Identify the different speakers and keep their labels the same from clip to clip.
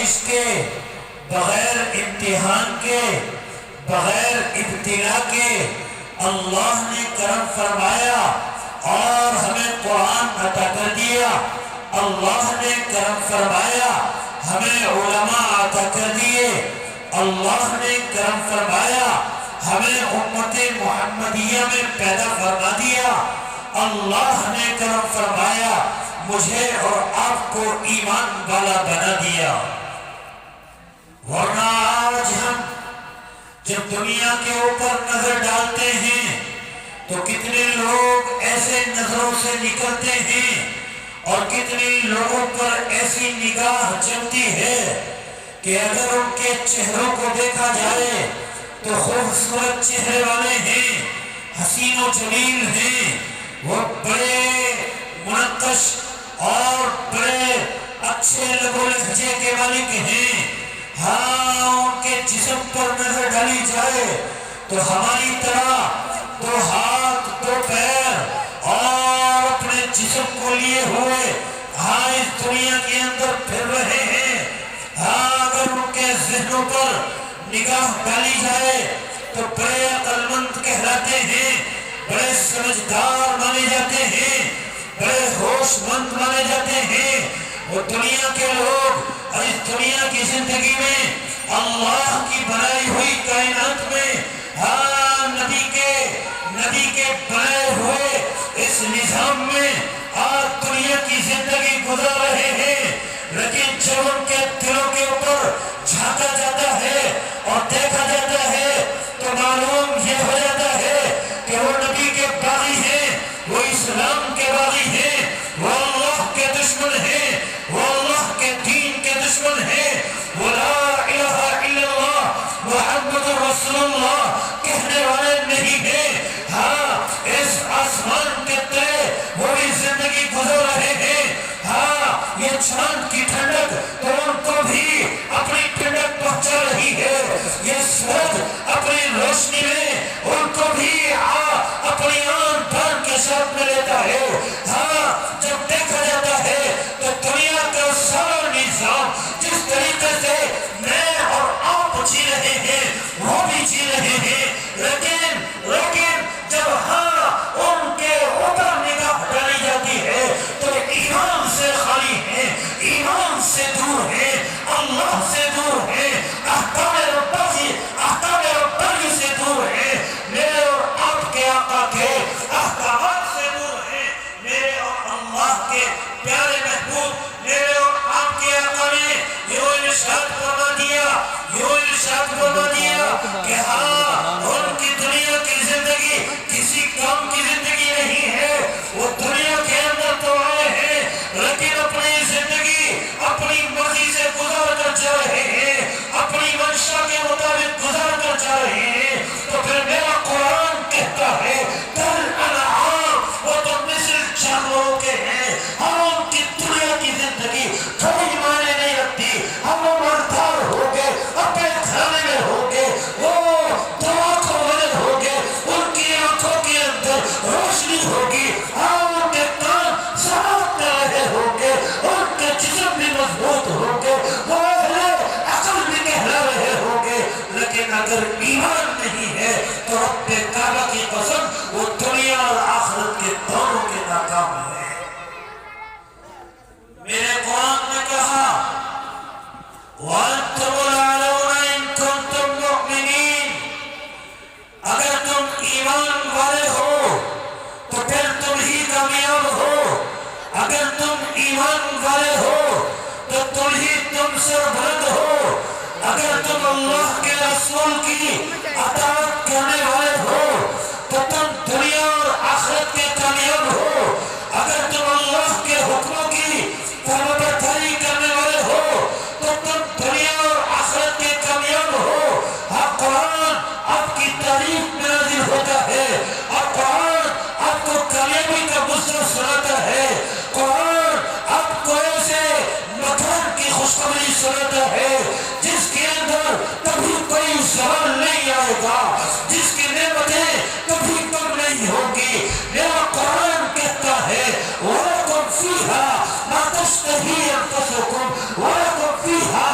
Speaker 1: آزمائش کے، بغیر امتحان کے، بغیر ابتلا کے اللہ نے کرم فرمایا اور ہمیں قرآن عطا کر دیا۔ اللہ نے کرم فرمایا، ہمیں علماء عطا کر دیے۔ اللہ نے کرم فرمایا، ہمیں امت محمدیہ میں پیدا فرما دیا۔ اللہ نے کرم فرمایا، مجھے اور آپ کو ایمان والا بنا دیا۔ ورنہ آج ہم جب دنیا کے اوپر نظر ڈالتے ہیں تو کتنے لوگ ایسے نظروں سے نکلتے ہیں اور کتنے لوگوں پر ایسی نگاہ جمتی ہے کہ اگر ان کے چہروں کو دیکھا جائے تو خوبصورت چہرے والے ہیں، حسین و جمیل ہیں، وہ بڑے منقش اور بڑے اچھے لب و لہجے کے مالک ہیں۔ ہاں، ان کے جسم پر نظر ڈالی جائے تو ہماری طرح دو ہاتھ دو پیر اور اپنے جسم کو لیے ہوئے ہاں اس دنیا کے اندر پھر رہے ہیں۔ ہاں، اگر ان کے ذہنوں پر نگاہ ڈالی جائے تو بڑے عقل مند کہلاتے ہیں، بڑے سمجھدار مانے جاتے ہیں، بڑے ہوش مند مانے جاتے ہیں۔ وہ دنیا کے لوگ اس دنیا کی زندگی میں اللہ کی بنائی ہوئی کائنات میں ہاں نبی کے بنائے ہوئے اس نظام میں آج دنیا کی زندگی گزار رہے ہیں، لیکن جب ان کے دلوں کے اوپر جھانکا جاتا ہے اور دیکھا جاتا ہے تو معلوم یہ ہو جاتا ہے کہ وہ نبی کے باغی ہیں، وہ اسلام کے باغی ہیں، وہ اللہ کے دشمن ہیں، وہ اللہ کے دین کے دشمن ہیں، وہ لا الہ الا اللہ محمد رسول اللہ کہنے والے نہیں ہیں۔ ہاں، اس آسمان کے تلے وہ بھی زندگی گزر رہے ہیں۔ ہاں، یہ چاند کی ٹھنڈک تو ان کو بھی اپنی ٹھنڈک پہنچا رہی ہے، یہ سورج اپنی روشنی میں ان کو بھی اپنی آن بان کے ساتھ میں لیتا ہے۔ ہاں، جب دیکھا جاتا ہے تو دنیا کا سارا نظام جس طریقے سے میں اور آپ جی رہے ہیں وہ بھی جی رہے ہیں، لیکن جب ہاں ان کے اوپر نگاہ ڈالی جاتی ہے تو ایمان سے خالی ہیں، ایمان سے دور ہیں، اللہ سے دور ہیں، احکام ربانی سے دور ہیں، میرے اور آپ کے آقا کے احکامات سے دور ہیں، میرے اور اللہ کے پیارے محبوب میرے اور آپ کے آقا نے یہ ارشاد فرما دیا کہ ہاں ان کی دنیا کی زندگی کسی کام کی زندگی نہیں ہے۔ وہ دنیا کے اندر تو آئے ہیں لیکن اپنی زندگی اپنی مرضی سے گزار کر جا رہے ہیں، اپنی منشا کے مطابق گزار کر جا رہے ہیں۔ تو پھر میرا قرآن کہتا ہے کل انعام وہ تو مثل جانوروں کے ہیں، ہم ان کی دنیا کی زندگی کوئی معنی نہیں رکھتی، ہم مالدار ہو گئے، اپنے گھرانے میں ہو گئے، وہ دعا کو مدد ہو گئے، ان کی آنکھوں کے اندر روشنی ہوگی، ان کے کان سماعت کر رہے ہوں گے، ان کے جسم بھی مضبوط ہوں گے، وہ اہل عقل بھی کہلا رہے ہوں گے، لیکن اگر ایمان نہیں ہے تو رب کعبہ کی قسم وہ دنیا اور آخرت کے دونوں کے ناکام ہیں۔ میرے قرآن نے کہا وَأَنْتُمُ الْأَعْلَوْنَ إِن كُنتُم مُؤْمِنِينَ، اگر تم ایمان والے ہو تو پھر تم ہی کامیاب ہو، اگر تم ایمان والے ہو تو تم سربلند ہو، اگر تم اللہ کے رسول کی اطاعت کرنے والے ہو تو تم دنیا اور آخرت کے کامیاب ہو، اگر تم اللہ کے حکموں کی فرمانبرداری کرنے والے ہو تو تم دنیا اور آخرت کے کامیاب ہو۔ ہاں، قرآن آپ کی تعریف میں نازل ہوتا ہے اور قرآن آپ کو کامیابی کا بشرا سناتا ہے، قرآن آپ کو ایسے مکان کی خوشخبری سناتا ہے جس کے اندر کبھی کوئی زوال نہیں آئے گا، جس کی نعمتیں کبھی کم نہیں ہوں گی۔ میرا قرآن کہتا ہے وَلَكُمْ فِيهَا مَا تَشْتَهِي أَنفُسُكُمْ وَلَكُمْ فِيهَا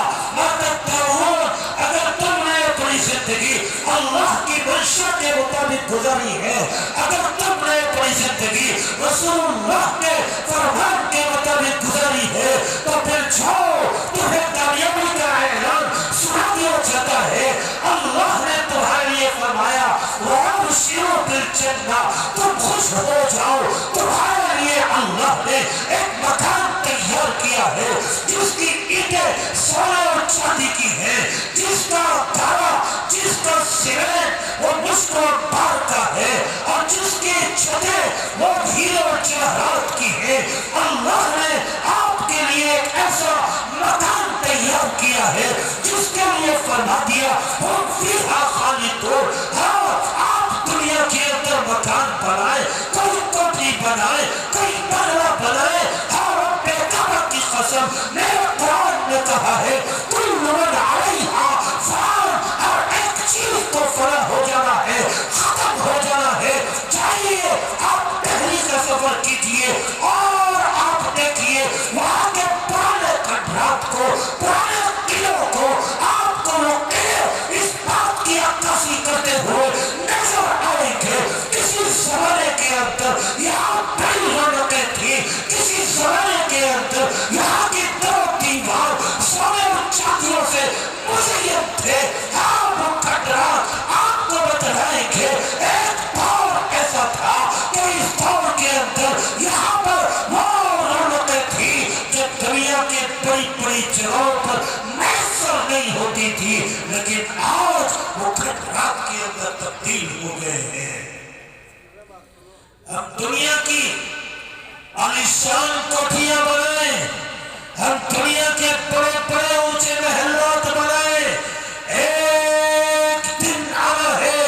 Speaker 1: گزاری ہے، اگر تم نے اپنی زندگی رسول اللہ کے فرمان کے مطابق گزاری ہے تو پھر جاؤ، تمہیں کامیابی کا اعلان سنا دیا جاتا ہے۔ اللہ نے تمہارے لیے فرمایا وَأَبْشِرُوا بِالْجَنَّةِ، تم خوش ہو جاؤ، تمہارے لیے اللہ نے ایک مکان تیار کیا ہے جس کی اینٹیں سونے اور چاندی کی ہیں، جس کا دھارا، جس کا سیمنٹ وہ مشک اور بار کا ہے، اور جس کی چھتیں وہ ہیرے اور جواہرات کی ہیں۔ اللہ نے آپ کے لیے ایک ایسا مکان تیار کیا ہے جس کے لیے فرما دیا ہم فیہا خالدون۔ ہاں، آپ دنیا کے اندر مکان بنائے، کوئی کوٹھی بنائے، کوئی بنگلہ بنائے، ہاں رب کعبہ کی قسم میرے قرآن نے کہا ہے کل من علیہا فان، ہر ایک چیز کو فنا ہو جانا ہے، ختم ہو جانا ہے۔ چاہیے آپ دہلی کا سفر کیجئے اور آپ دیکھیے وہاں کے پرانے کھنڈرات کو، پرانے قلعوں کو، آپ کو وہ قلعے اس بات کی عکاسی کرتے ہوئے نظر آئیں گے کسی زمانے کے اندر یہاں بڑی رونقیں تھی، کسی زمانے کے اندر یہاں کی دو دیوار سونے اور چاندیوں سے مزین تھے۔ ہاں وہ کھنڈرات آپ کو بتلائیں گے ایک دور ایسا تھا کہ اس دور کے اندر یہاں پر وہ رونقیں تھی جو دنیا کے بڑی بڑی جگہوں پر میسر نہیں ہوتی تھی، لیکن آج وہ کھنڈرات کے اندر تبدیل ہو گئے ہیں۔ ہم دنیا کی عالیشان کوٹھیاں بنائیں، ہم دنیا کے بڑے بڑے اونچے محلات بنائیں، ایک دن آنا ہے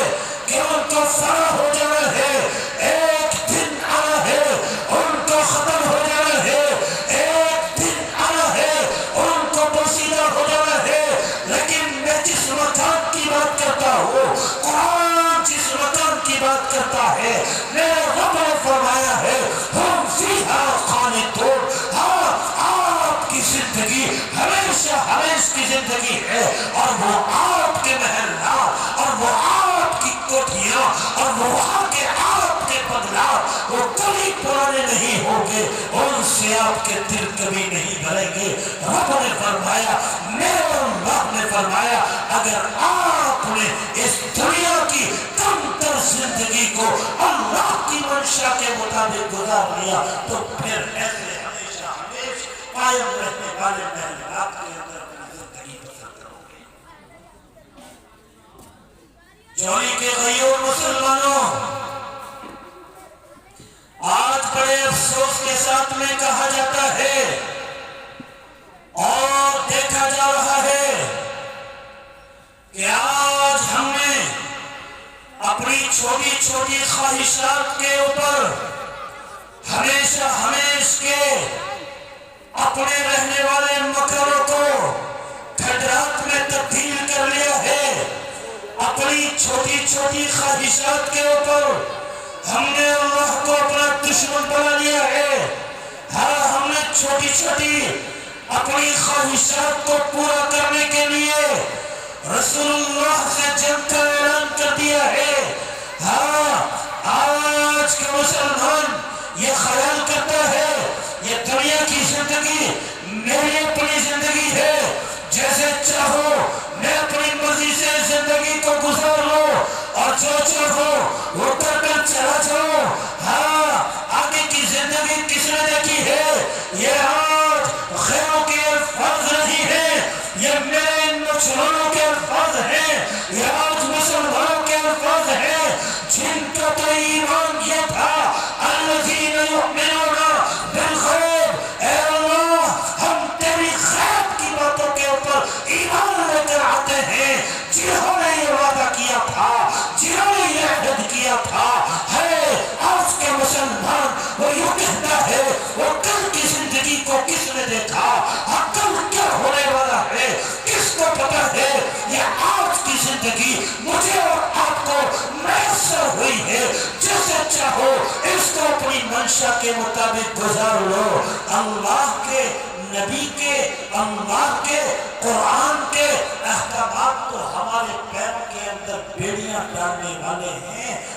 Speaker 1: کہ ان کو فنا ہو جانا ہے، ایک دن آنا ہے ان کو ختم ہو جانا ہے، ایک دن آنا ہے ان کو بوسیدہ ہو جانا ہے۔ لیکن میں جس مکان کی بات کرتا ہوں، قرآن جس مکان کی بات کرتا ہے، میرے رب نے فرمایا ہے ہم فیہا خالدون۔ ہاں، آپ کی زندگی ہمیشہ ہمیشہ کی زندگی ہے، اور وہ آپ کے محلات اور وہ آپ کی کوٹھیاں اور وہ وہاں کے آپ کے بنگلات وہ کبھی پرانے نہیں ہوں گے، ان سے آپ کے دل کبھی نہیں بھریں گے۔ رب نے فرمایا، میرے اللہ نے فرمایا، اگر آپ نے اس دنیا کی کم تر زندگی کو اللہ کی منشا کے مطابق گزار لیا تو پھر ایسے ہمیشہ ہمیشہ قائم رہنے والے محلات کے اندر اپنی زندگی بسر کرو گے۔ جولی کے غیور مسلمانوں، آج بڑے افسوس کے ساتھ میں کہا جاتا ہے اور دیکھا جا رہا ہے کہ آج ہم نے اپنی چھوٹی چھوٹی خواہشات کے اوپر ہمیشہ ہمیشہ کے اپنے رہنے والے مکانوں کو کھنڈرات میں تبدیل کر لیا ہے۔ اپنی چھوٹی چھوٹی خواہشات کے اوپر ہم نے اللہ کو اپنا دشمن بنا لیا ہے۔ ہاں، ہم نے چھوٹی چھوٹی اپنی خواہشات کو پورا کرنے کے لیے رسول اللہ سے جنگ کا اعلان کر دیا ہے۔ ہاں، آج کا مسلمان یہ خیال کرتا ہے یہ دنیا کی زندگی میری اپنی زندگی ہے، جیسے چاہو میں اپنی مرضی سے زندگی کو گزار لوں اور جو چاہو وہ کر کر چلا جاؤں۔ ہاں، آگے کی زندگی کس نے دیکھی ہے؟ یہ آج غیروں کے الفاظ نہیں ہیں، یہ میرے مسلمانوں کے الفاظ ہیں، یہ آج مسلمانوں کے الفاظ ہیں جن کا تو ایمان یہ تھا الذین یؤمنون بالغیب، اے اللہ ہم تیری غیب کی باتوں کے اوپر ایمان لے کر آتے ہیں، جنہوں نے یہ وعدہ کیا تھا، جنہوں نے یہ عہد کیا تھا۔ ہے آج کے مسلمان وہ یوں کہتا ہے وہ کل کی زندگی کو کس نے دیکھا، کل کیا ہونے والا ہے کس کو پتا ہے؟ یہ آج کی زندگی مجھے اور آپ کو میسر ہوئی ہے، جیسے چاہو اس کو اپنی منشا کے مطابق گزار لو۔ اللہ کے نبی کے، اللہ کے قرآن کے احکامات تو ہمارے پیروں کے اندر بیڑیاں ڈالنے والے ہیں،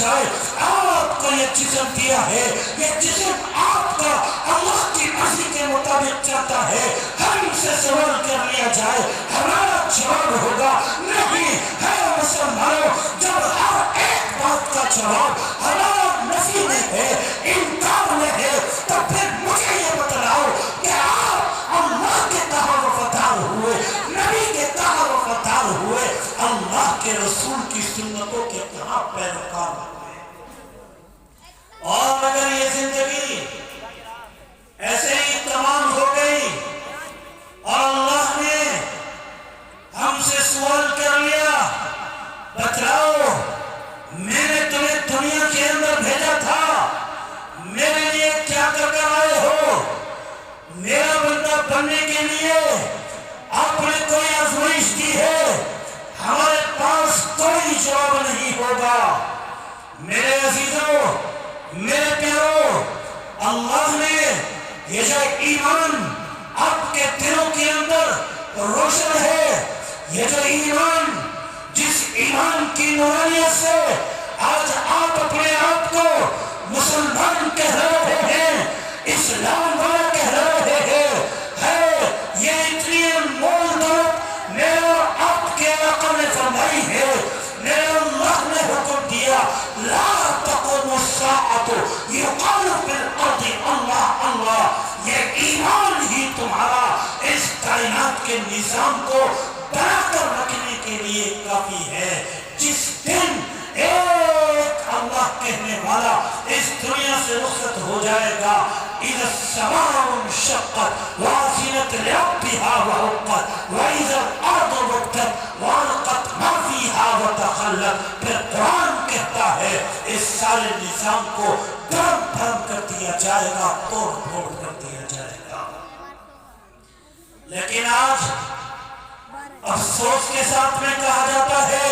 Speaker 1: جائے آپ کو یہ جسم دیا ہے، یہ جسم آپ کا اللہ کی مرضی کے مطابق چلتا ہے، ہم سے سوال کر لیا جائے ہمارا جواب ہوگا نہیں ہے مسلمانوں۔ جب ہر ایک بات کا جواب ہمارا نفی میں ہے، انکار میں ہے، تو پھر مجھے یہ بتلاؤ کہ آپ اللہ کے کہاں وفادار ہوئے، نبی کے کہاں وفادار ہوئے، اللہ کے رسول کی سنتوں کے کہاں پیروکار ہوئے؟ اور اگر یہ زندگی ایسے ہی تمام ہو گئی اور اللہ نے ہم سے سوال کر لیا بتلاؤ میں نے تمہیں دنیا کے اندر بھیجا تھا، میرے لیے کیا کر کر آئے ہو، میرا بندہ بننے کے لیے آپ نے کوئی آزمائش دی ہے، ہمارے پاس کوئی جواب نہیں ہوگا۔ میرے عزیزوں، میرے پیاروں، اللہ نے یہ جو ایمان آپ کے دلوں کے اندر روشن ہے، یہ جو ایمان جس ایمان کی نورانیت سے آج آپ اپنے آپ کو مسلمان کہہ رہے ہیں، اسلام والا کہہ رہے ہیں، ہے یہ اتنی مول دولت میرے اور آپ کے آقا نے فرمائی ہے۔ میرے اللہ نے حکم دیا لا تقوم الساعۃ یقال فی الارض اللہ اللہ، یہ ایمان ہی تمہارا اس کائنات کے نظام کو بنا کر رکھنے کے لیے کافی ہے۔ جس دن ایک اللہ کہنے والا اس دنیا سے رخصت ہو جائے گا، اذا السماء انشقت وأذنت لربها وحقت وإذا الأرض مدت وألقت ما فيها وتخلت، پھر قرآن کہتا ہے اس سارے نظام کو دھرم دھرم کر دیا جائے گا، توڑ پھوڑ کر دیا جائے گا۔ لیکن آج افسوس کے ساتھ میں کہا جاتا ہے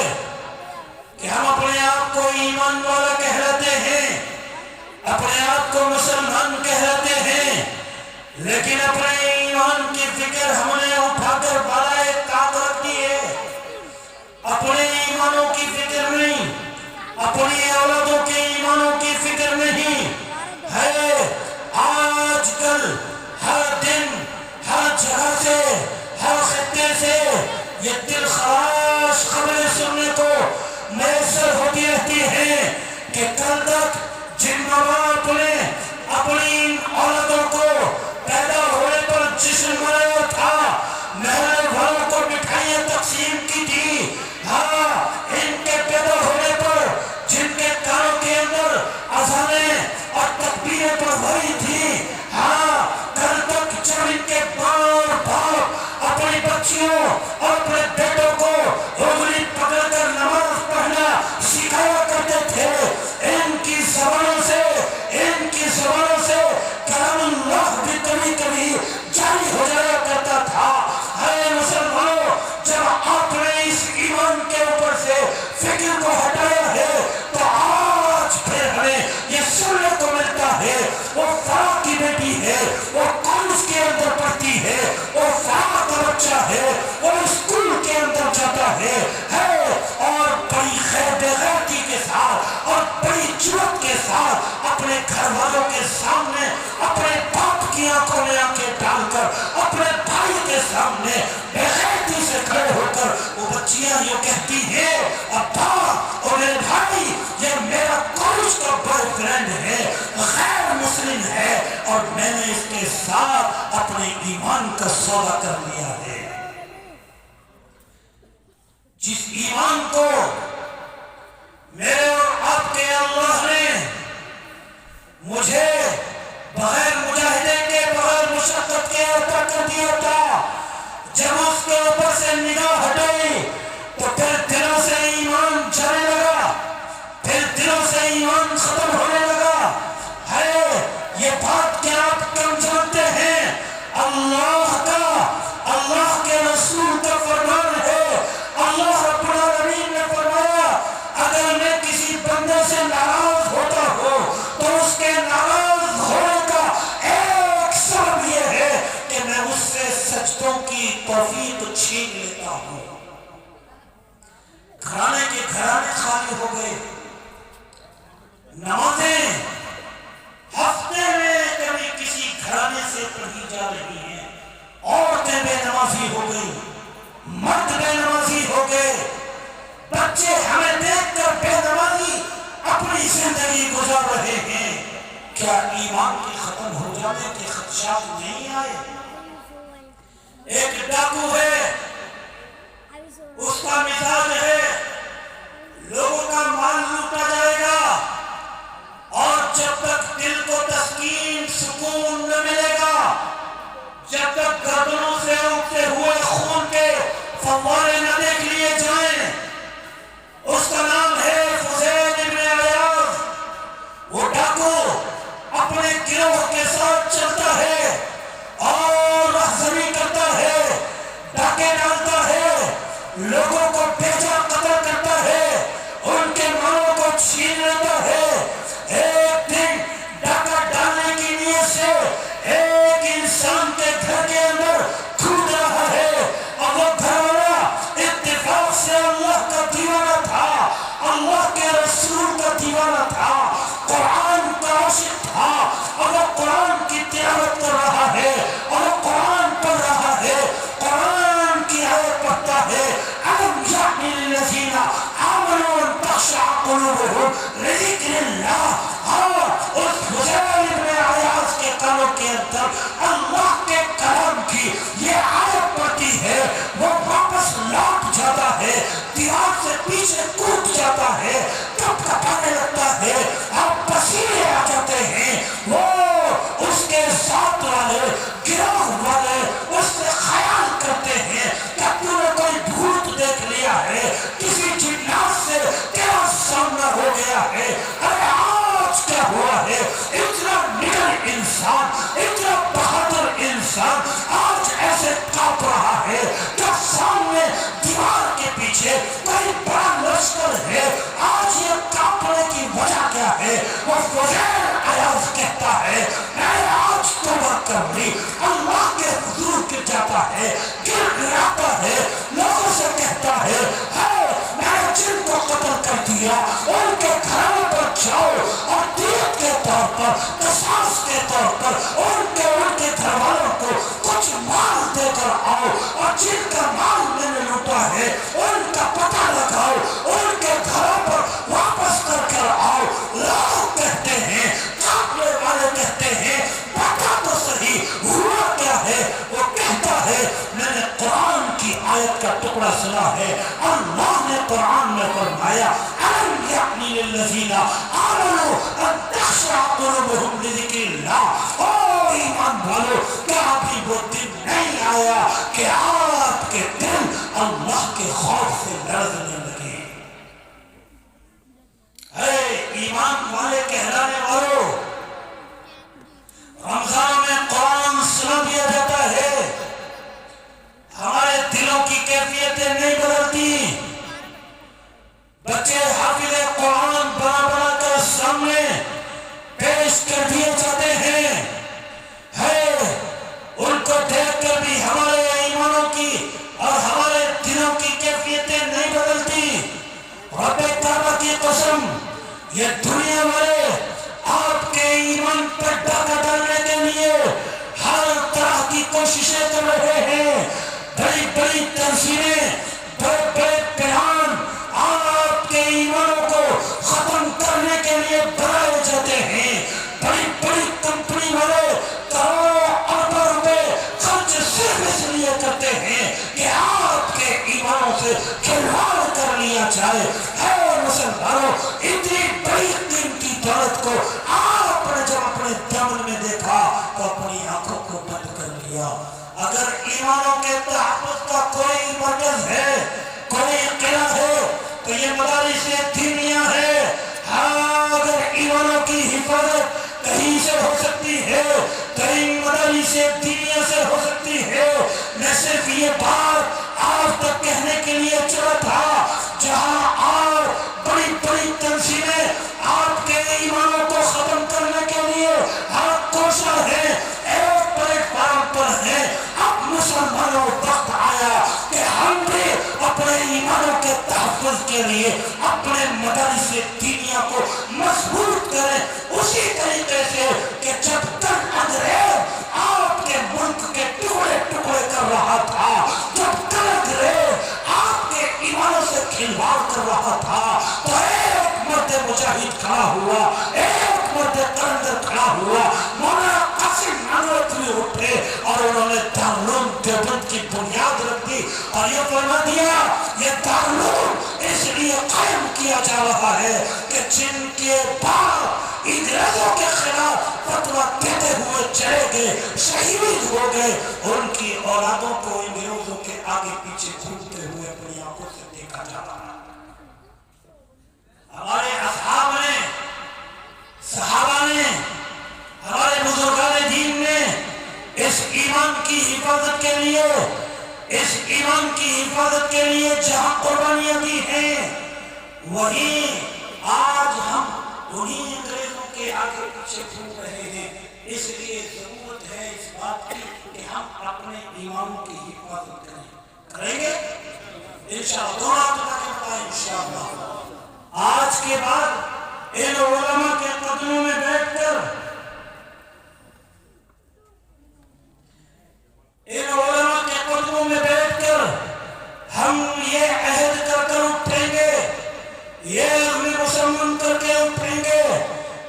Speaker 1: کہ ہم اپنے آپ کو ایمان والا کہہ لیتے ہیں، اپنے آپ کو مسلمان کہہ لیتے ہیں، لیکن اپنے ایمان کی فکر ہم نے اٹھا کر بالائے طاق رکھ دی ہے۔ اپنے ایمانوں کی فکر نہیں، اپنی اولادوں کے ایمانوں کی فکر نہیں ہے۔ آج کل ہر دن ہر جگہ سے ہر خطے سے یہ دل خراش خبریں سننے کو میسر ہوتی رہتی ہیں کہ کل تک جن ماں باپ نے اپنی اولادوں کو پیدا ہونے پر جشن منایا تھا، محلے والوں کو مٹھائیاں تقسیم کی تھی، ہاں ان کے پیدا ہونے پر جن کے کانوں کے اندر اذانیں اور تکبیریں پڑھوائی تھی، ہاں کل تک جب ان کے بار باپ اپنی بچیوں اور اپنے بیٹوں کو انگلی پکڑ کر نماز پڑھنا سکھایا کرتے تھے، ان کی زبانوں سے کلام اللہ بھی کبھی کبھی جاری ہو جایا کرتا تھا۔ اے مسلمانوں، جب آپ نے اس ایمان کے اوپر سے فکر کو ہٹایا ہے تو آج پھر ہمیں یہ سننے کو ملتا ہے وہ فراق کی بیٹی ہے، وہ کالج کے اندر پڑھتی ہے، وہ فراق کا بچہ ہے، وہ اسکول کے اندر جاتا ہے اور بڑی خیر بغیرتی کے ساتھ اور بڑی جرأت کے ساتھ اپنے گھر والوں کے سامنے اپنے باپ کی آنکھوں میں آنکھیں ڈال کر اپنے بھائی کے سامنے بغیرتی سے کھڑے ہو کر وہ بچیاں یہ کہتی ہیں ابا اور میرے بھائی یہ میرا کالج کا بوائے فرینڈ ہے، غیر مسلم ہے اور میں نے اس کے ساتھ اپنے ایمان کا سودا کر لیا ہے۔ جس ایمان کو میرے اور آپ کے اللہ نے مجھے بغیر مجاہدے کے بغیر مشقت کے عطا کر دیا تھا، جب اس کے اوپر سے نگاہ ہٹائی تو پھر دلوں سے ایمان جانے لگا، پھر دلوں سے ایمان ختم ہونے لگا ہے۔ یہ بات کیا آپ کم جانتے ہیں؟ اللہ کے رسول کا فرمان ہے، اللہ رب العالمین نے فرمایا اگر میں کسی بندے سے ناراض ہوتا ہوں تو اس کے ناراض ہونے کا ایک سبب یہ ہے کہ میں اس سے سجدوں کی توفیق چھین لیتا ہوں۔ گھرانے کے گھرانے خالی ہو گئے، نمازیں ہفتے میں کبھی کسی گھرانے سے پڑھی جا رہی ہیں، عورتیں بے نمازی ہو گئی، مرد بے نمازی ہو گئے، بچے ہمیں دیکھ کر بے نمازی اپنی زندگی گزار رہے ہیں۔ کیا ایمان کے ختم ہو جانے کے خدشات نہیں آئے؟ ایک ڈاکو ہے، اس کا مزاج ہے لوگوں کا مال لوٹا جائے گا، اور جب تک دل کو تسکین سکون نہ ملے گا، جب تک گردنوں سے اٹھتے ہوئے خون کے فوارے نہ دیکھ لیے جائیں۔ اس کا نام ہے فضیل ابن عیاض۔ وہ ڈاکو اپنے گروہ کے ساتھ چلتا ہے اور رہزنی کرتا ہے، ڈاکے ڈالتا ہے، لوگوں کو بھیجا قتل کرتا ہے، ان کے مالوں کو چھین لیتا ہے۔ ایک دن ڈاکہ ڈالنے کی نیت سے ایک انسان کے گھر کے اندر کھود رہا ہے، اور وہ گھر والا اتفاق سے اللہ کا دیوانہ تھا، اللہ کے رسول کا دیوانہ تھا، قرآن کا عاشق تھا، اور وہ قرآن کی تلاوت کر رہا ہے، اور وہ قرآن پڑھ رہا ہے، قرآن کی آیت پڑھتا ہے، أَلَمْ يَعْنِ لِلَّذِينَ آمَنُوا أَن تَخْشَعَ قُلُوبُهُمْ لِذِكْرِ اللَّهِ۔ ہاں، اس فضیل ابن عیاض کے کانوں کے اندر اللہ کے کلام کی یہ آیت پڑتی ہے، وہ واپس لوٹ جاتا ہے، دیوار سے پیچھے کود جاتا ہے، کپ کپانے لگتا ہے، اب پسینے آ جاتے ہیں۔ وہ اس کے ساتھ والے گروہ والے اس سے خیال کرتے ہیں کہ تو نے کوئی بھوت دیکھ لیا ہے، کسی جنات سے تیرا سامنا ہو گیا ہے۔ ارے آج کیا ہوا ہے؟ اتنا نڈر انسان، اتنا بہادر انسان آج ایسے کانپ رہا ہے کہ سامنے دیوار کے پیچھے کوئی بڑا لشکر ہے۔ آج یہ کانپنے کی وجہ کیا ہے؟ وہ فضیل عیاض کہتا ہے میں نے آج توبہ کر لی، اللہ کے حضور گر جاتا ہے، گر گراتا ہے، لوگوں سے کہتا ہے میں نے جن کو قتل کر دیا ان کے گھروں پر جاؤ اور دیت کے طور پر، قصاص کے طور پر ان کے گھر والوں کو کچھ مال دے کر آؤ، اور جن کا مال میں نے لوٹا ہے ان کا پتہ لگاؤ، ان کے گھروں پر واپس کر کر آؤ۔ لوگ کہتے ہیں، کافلے والے کہتے ہیں بتا تو صحیح ہوا کیا ہے؟ وہ کہتا ہے میں نے قرآن کی آیت کا ٹکڑا سنا ہے، اللہ نے قرآن میں فرمایا أَلَمْ يَعْنِ لِلَّذِينَ آمَنُوا أَن تَخْشَعَ قُلُوبُهُمْ لِذِكْرِ اللَّهِ۔ او ایمان والو، کیا ابھی وہ دن نہیں آیا کہ آپ کے دل اللہ کے خوف سے لرزنے لگے؟ اے ایمان والے کہلانے والوں، رمضان میں قرآن سنا دیا جاتا ہے، ہمارے دلوں کی کیفیتیں نہیں بدلتی، بچے حافظ قرآن بنا بنا کر سامنے پیش کر دیے جاتے ہیں، ان کو دیکھ کر بھی ہمارے ایمانوں کی اور ہمارے دلوں کی کیفیتیں نہیں بدلتی۔ رب کعبہ کی قسم، یہ دنیا والے آپ کے ایمان پر ڈاکہ ڈالنے کے لیے ہر طرح کی کوششیں کر رہے ہیں، بڑی بڑی تنظیمیں، بڑے بڑے پلان آپ کے ایمانوں کو ختم کرنے کے لیے بنائے جاتے ہیں، بڑی بڑی کمپنی والے کروڑوں اربوں روپے خرچ صرف اس لیے کرتے ہیں کہ آپ کے ایمانوں سے کھلواڑ کر لیا جائے۔ اے مسلمانوں، اتنی بڑی قیمتی دولت کو آپ نے جب اپنے دمن میں دیکھا تو اپنی آنکھوں کو بند کر لیا۔ اگر ایمانوں کے تحفظ کا کوئی مرکز ہے، کوئی قلعہ ہے تو یہ مدارس دینیہ ہے۔ ہاں، اگر ایمانوں کی حفاظت کہیں سے ہو سکتی ہے، کہیں مدارس دینیہ سے ہو سکتی ہے۔ میں صرف یہ بات آپ تک کہنے کے لیے چلا تھا، جہاں آپ بڑی بڑی تنظیمیں آپ کے ایمانوں کو ختم کرنے کے لیے ہر کوشاں ہیں، ایک پلیٹ فارم پر ہیں، اب مسلمانوں وقت آیا کہ ہم بھی اپنے ایمانوں کے تحفظ کے لیے اپنے مدارس دینیہ کو مضبوط کر رہا تھا، جب طرح طرح آپ کے ایمان سے کھلواڑ کر رہا تھا، تو ایک مرد مجاہد کھڑا ہوا، ایک مرد قلندر کھڑا ہوا، مولانا قاسم نانوتوی اٹھے اور انہوں نے دارالعلوم دیوبند کی بنیاد رکھ دی اور یہ فرما دیا یہ دارالعلوم اس لیے قائم کیا جا رہا ہے کہ جن کے باپ انگریزوں کے خلاف فتویٰ دیتے ہوئے چلے گئے، شہید ہو گئے، ان کی اولادوں کو انگریزوں کے آگے پیچھے گھومتے ہوئے اپنی آنکھوں سے دیکھا جا رہا ہے۔ ہمارے اصحاب نے، صحابہ نے، ہمارے بزرگان دین نے اس ایمان کی حفاظت کے لیے، اس ایمان کی حفاظت کے لیے جہاں قربانیاں دی ہیں، وہیں آج ہم انہیں انگریزوں کے آگے پیچھے گھوم رہے ہیں۔ اس لیے ضرورت ہے اس بات کی کہ ہم اپنے ایمان کی حفاظت کریں گے انشاءاللہ، دو رات تک بتائیں انشاءاللہ۔ آج کے بعد ان علماء کے قدموں میں بیٹھ کر، ان علماء کے قدموں میں بیٹھ کر ہم یہ عہد کر کر اٹھیں گے، یہ ہمیں مسلمان کر کے اٹھیں گے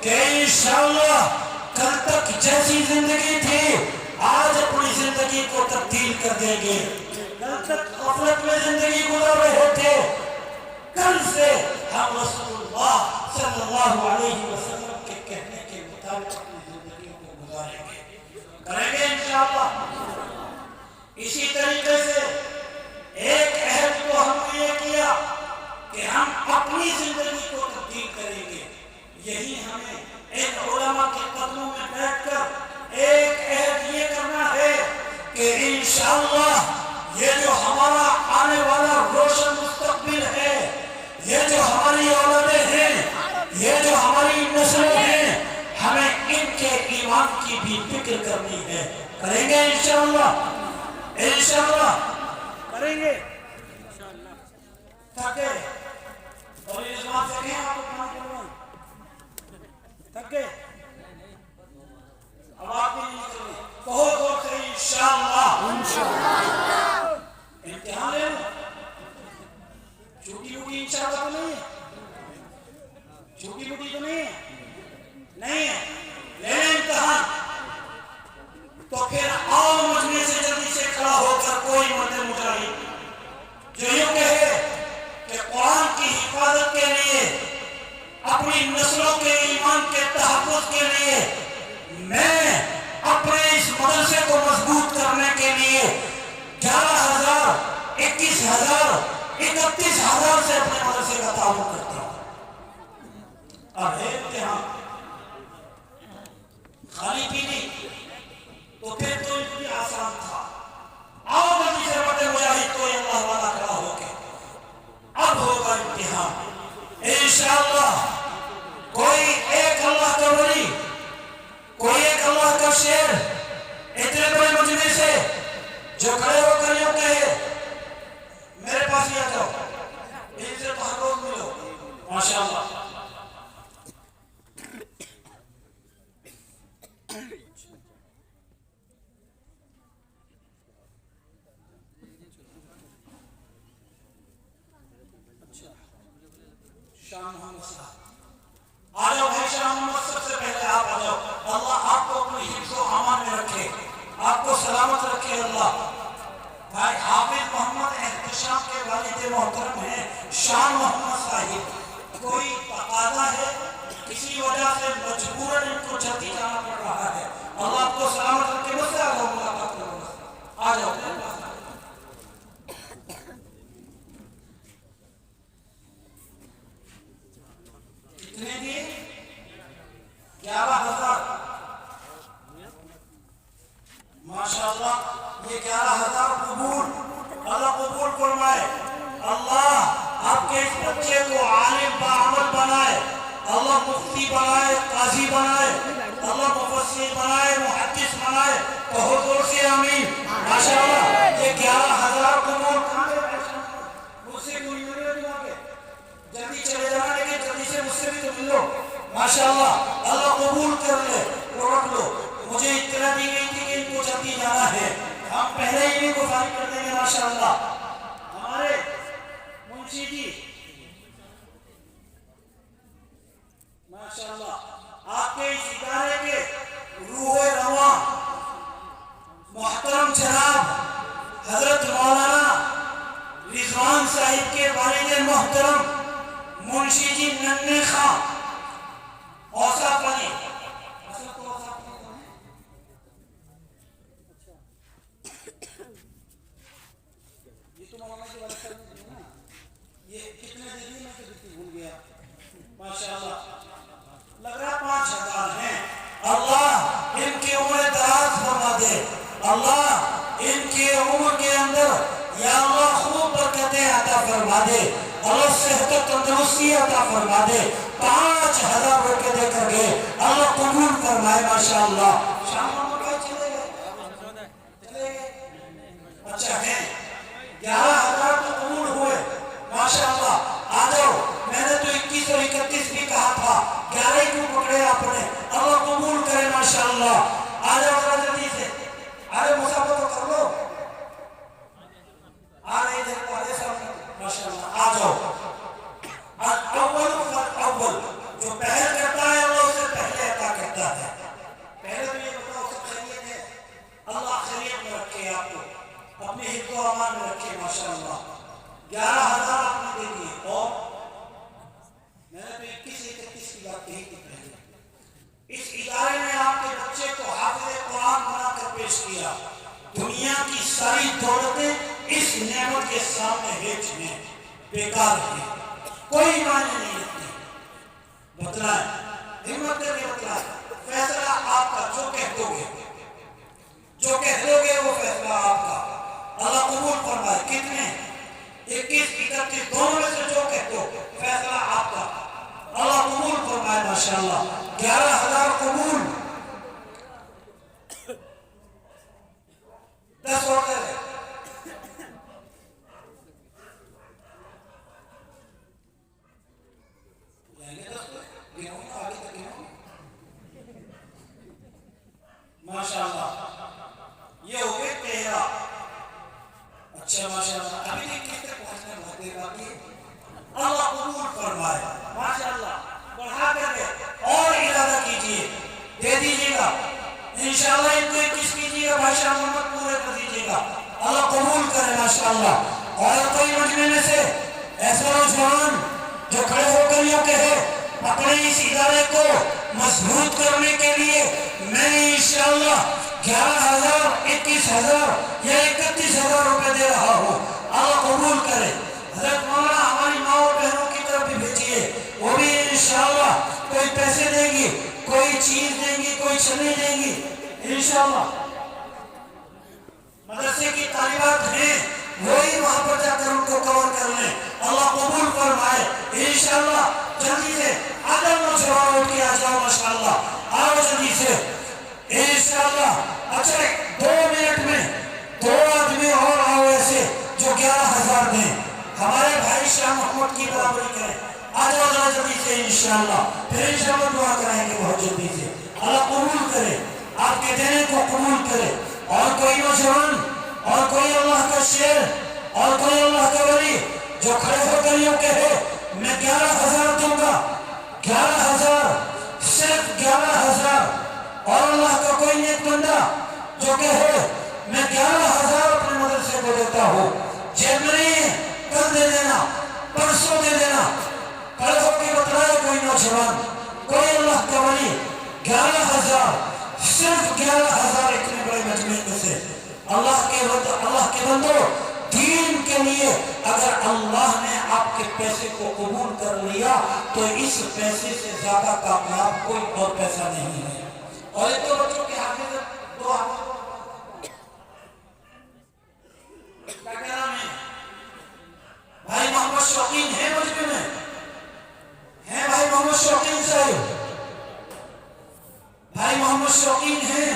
Speaker 1: کہ انشاءاللہ کل تک جیسی زندگی تھی آج اپنی زندگی کو تبدیل کر دیں گے۔ کل تک غفلت میں زندگی گزار رہے تھے، کل سے ہم رسول اللہ صلی اللہ علیہ وسلم کے کہنے کے مطابق اپنی زندگی کو گزاریں گے، کریں گے انشاءاللہ۔ اسی طریقے سے ایک عہد کو ہم نے یہ کیا کہ ہم اپنی زندگی کو تبدیل کریں گے، یہی ہمیں ان علماء کے قدموں میں بیٹھ کر ایک عہد یہ کرنا ہے کہ انشاءاللہ یہ جو ہمارا آنے والا روشن مستقبل ہے، یہ جو ہماری اولادیں ہیں، یہ جو ہماری نسلیں ہیں، ہمیں ان کے ایمان کی بھی فکر کرنی ہے، کریں گے انشاءاللہ، انشاءاللہ کریں گے۔ تھک گئے اور یہ زبان سے کہیں آپ کو کام کرنا تھک گئے، اب آپ بھی نہیں کریں، کہو دور سے انشاءاللہ۔ امتحان لے لو، چھوٹی موٹی انشاءاللہ تو نہیں ہے، چھوٹی موٹی تو نہیں ہے، نہیں ہے، لے لیں امتحان۔ تو پھر آؤ مجمع سے جلدی سے کھڑا ہو کر کوئی مرد مجاہد جو یوں کہے کہ قرآن کی حفاظت کے لیے، اپنی نسلوں کے ایمان کے تحفظ کے لیے، میں اپنے اس مدرسے کو مضبوط کرنے کے لیے 11,000 21,000 31,000 سے اپنے مدرسے کا تعلق کرتا ہوں۔ اب ہے امتحان، خالی پیلی تو پھر تو اتنی آسان تھا، آؤ جلدی سے بڑے مجاہد کوئی اللہ والا کھڑا ہو کے، اب ہوگا امتحان انشاءاللہ۔ کوئی ایک اللہ کا ولی، کوئی ایک اللہ کا شیر اتنے بڑے مجمع سے جو کھڑے ہو کر یوں کہے میرے پاس ہی آ جاؤ، ان سے تو ہر روز ملو ماشاءاللہ۔ شاہ محمد صاحب آ جاؤ، بھائی شاہ محمد سب سے پہلے آپ آ جاؤ۔ اللہ آپ کو اپنی حفظ و امان میں رکھے، آپ کو سلامت رکھے اللہ۔ بھائی حافظ محمد احتشام کے والد محترم ہیں شاہ محمد صاحب، کوئی تقاضا ہے، کسی وجہ سے مجبوراً ان کو جلدی جانا پڑ رہا ہے، اللہ آپ کو سلامت رکھے، مجھ سے آ جاؤ ملاقات کرو، آ جاؤ۔ کتنے دیے؟ 11,000 ماشاءاللہ، یہ 11,000 قبول، اللہ قبول فرمائے، اللہ آپ کے اس بچے کو عالم باعمل بنائے، اللہ مفتی بنائے، قاضی بنائے، اللہ مفسر بنائے، محدث بنائے، کہو زور سے آمین ماشاءاللہ۔ یہ 11,000 قبول مجھ سے کوئی نہیں آگے جلدی چلے جانا، لیکن جلدی سے مجھ سے بھی تو ملو ماشاءاللہ، اللہ قبول کر لے، وہ رکھ لو۔ مجھے اطلاع دی گئی تھی کہ ان کو جلدی جانا ہے،
Speaker 2: ہم پہلے ہی بھی گزارش کر دیں گے ماشاءاللہ ہمارے منشی جی ماشاءاللہ آپ کے اس ادارے کے روح رواں محترم جناب حضرت مولانا رضوان صاحب کے والد محترم منشی جی ننھے خان اوصاف علی یہ کتنے دے دیے میں کتنی بھول گیا ماشاءاللہ لگ رہا 5000 ہیں اللہ ان کی عمر دراز فرما دے اللہ ان کی عمر کے اندر یا اللہ خوب برکتیں عطا فرما دے اللہ صحت و تندرستی عطا فرما دے 5000 روپے دے کر گئے اللہ قبول فرمائے ماشاءاللہ شام میں چلے گئے اچھا ہے 11000 تو قبول ہوئے ماشاءاللہ آ جاؤ میں نے تو 21 اور 31 بھی کہا تھا 11 کیوں پکڑے آپ نے اللہ قبول کرے ماشاءاللہ آ جاؤ ذرا جلدی سے ارے مسافر تو کر لو آ رہے تھے ماشاءاللہ آ جاؤ اول جو پہل کرتا ہے اللہ اسے پہلے عطا کرتا ہے پہلے تو یہ بتاؤ سب خیریت ہے اللہ خیریت میں رکھے آپ کو اپنے حفظ و امان میں رکھے ماشاءاللہ 11000 آپ نے دے دیے اور میں نے تو 21 کی بات کہی تھی پہلے اس ادارے نے آپ کے بچے کو حافظ قرآن بنا کر پیش کیا دنیا کی ساری دولتیں اس نعمت کے سامنے ہیچ میں بیکار ہیں کوئی معنی نہیں رکھتی بتلائیں ہمت کر کے بتلائیں فیصلہ آپ کا جو کہہ دو گے وہ فیصلہ آپ کا اللہ قبول فرمائے کتنے 21 31 دونوں میں سے جو کہہ دو فیصلہ آپ کا اللہ قبول فرمائے ماشاءاللہ 11000 قبول 10 اور دے ماشاءاللہ یہ ہو گئے 13 اچھا ماشاءاللہ ابھی نہیں کس تک پہنچنے بہت دیر باقی اللہ قبول فرمائے ماشاءاللہ بڑھا کر کے اور ارادہ کیجئے دے دیجئے گا انشاءاللہ ان کو 21 کیجئے گا بھائی شاہ محمد پورے کر دیجئے گا اللہ قبول کرے ماشاءاللہ اور کوئی مجمع میں سے ایسا نوجوان جو کھڑے ہو کر یوں کہے اپنے اس ادارے کو مضبوط کرنے کے لیے میں انشاءاللہ 11000 21000 یا 31000 روپے دے رہا ہوں اللہ قبول کرے حضرت مولانا ہماری ماں اور بہنوں کی طرف بھی بھیجیے وہ بھی انشاءاللہ کوئی پیسے دیں گی کوئی چیز دیں گی کوئی چنے دیں گی انشاءاللہ مدرسے کی طالبات ہیں وہی وہاں پر جا کر ان کو کور کر لیں اللہ قبول فرمائے انشاءاللہ جلدی سے آدھا نوجوان اٹھ کے آ جاؤ ماشاءاللہ آؤ جلدی سے انشاءاللہ اچھا 2 منٹ میں 2 آدمی اور آؤ ایسے جو 11000 دیں ہمارے بھائی شاہ محمد کی برابری کریں آ جاؤ ذرا جلدی سے انشاءاللہ پھر انشاءاللہ دعا کریں گے بہت جلدی سے اللہ قبول کرے آپ کے دینے کو قبول کرے اور کوئی نوجوان اور کوئی اللہ کا شیر اور کوئی اللہ کا ولی جو کھڑے ہو کر یوں کہے میں 11000 دوں گا 11000 صرف 11000 اور اللہ کا کوئی نیک بندہ جو کہے میں 11000 اپنے مدرسے کو دیتا ہوں جیب میں نہیں کل دے دینا پرسوں دے دینا کل ہو کے بتلائے کوئی نوجوان کوئی اللہ کا ولی 11000 صرف 11000 اتنے بڑے مجمع میں سے اللہ کے بندوں دین کے لیے اگر اللہ نے آپ کے پیسے کو قبول کر لیا تو اس پیسے سے زیادہ کامیاب کوئی اور پیسہ نہیں ہے اور ایک تو بچوں کے حافظ دو حافظ کیا نام ہے بھائی محمد شوقین ہے مجمع میں ہیں بھائی محمد شوقین صاحب بھائی محمد شوقین ہیں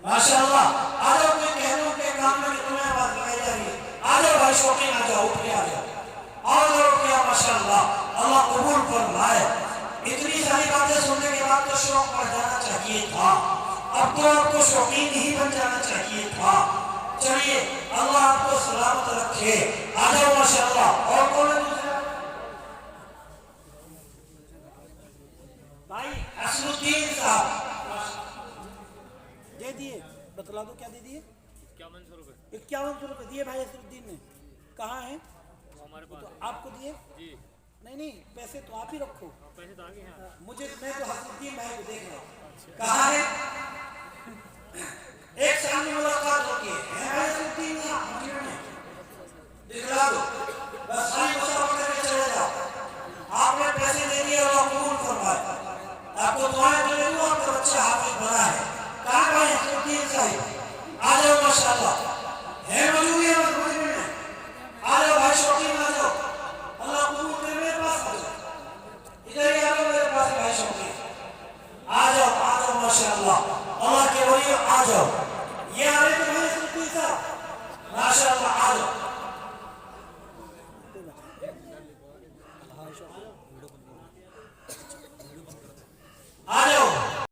Speaker 2: ماشاءاللہ آ جاؤ کوئی کہنوں کے کام میں تمہیں آواز لگائی جا رہی ہے آ جاؤ بھائی شوقین آ جاؤ اٹھ کے آ جاؤ اور لوگ کیا ماشاءاللہ اللہ قبول فرمائے اتنی ساری باتیں سننے کے بعد تو شوق بڑھ جانا چاہیے تھا اب تو آپ کو شوقین ہی بن جانا چاہیے تھا. چلیے اللہ آپ کو سلامت رکھے. آ جاؤ ماشاءاللہ. اور کون ہے دوسرا بھائی؟ حسن الدین صاحب دے دیے. بتلا دو کیا دے دیے.
Speaker 3: 5100 روپے.
Speaker 2: 5100 روپے دیے بھائی حسن الدین نے. کہاں ہیں؟
Speaker 3: ہمارے پاس
Speaker 2: تو آپ کو دیے.
Speaker 3: جی.
Speaker 2: نہیں پیسے تو آپ ہی رکھو.
Speaker 3: پیسے تو آگے ہیں.
Speaker 2: مجھے میں تو حسن الدین بھائی کو دیکھ رہا ہوں. کہاں ہے؟ ایک سال میں ملاقات ہوتی ہے. حسن الدین دکھلا دو بس. خالی مسافر کر کے چلے جاؤ. آپ نے پیسے دے دیے اور قبول فرمائے. آپ کو دعائیں دے دوں. آپ کا بچہ حافظ بنا ہے. کہاں بھائی حسن الدین صاحب؟ آ جاؤ ماشاءاللہ. ہے موجود ہے.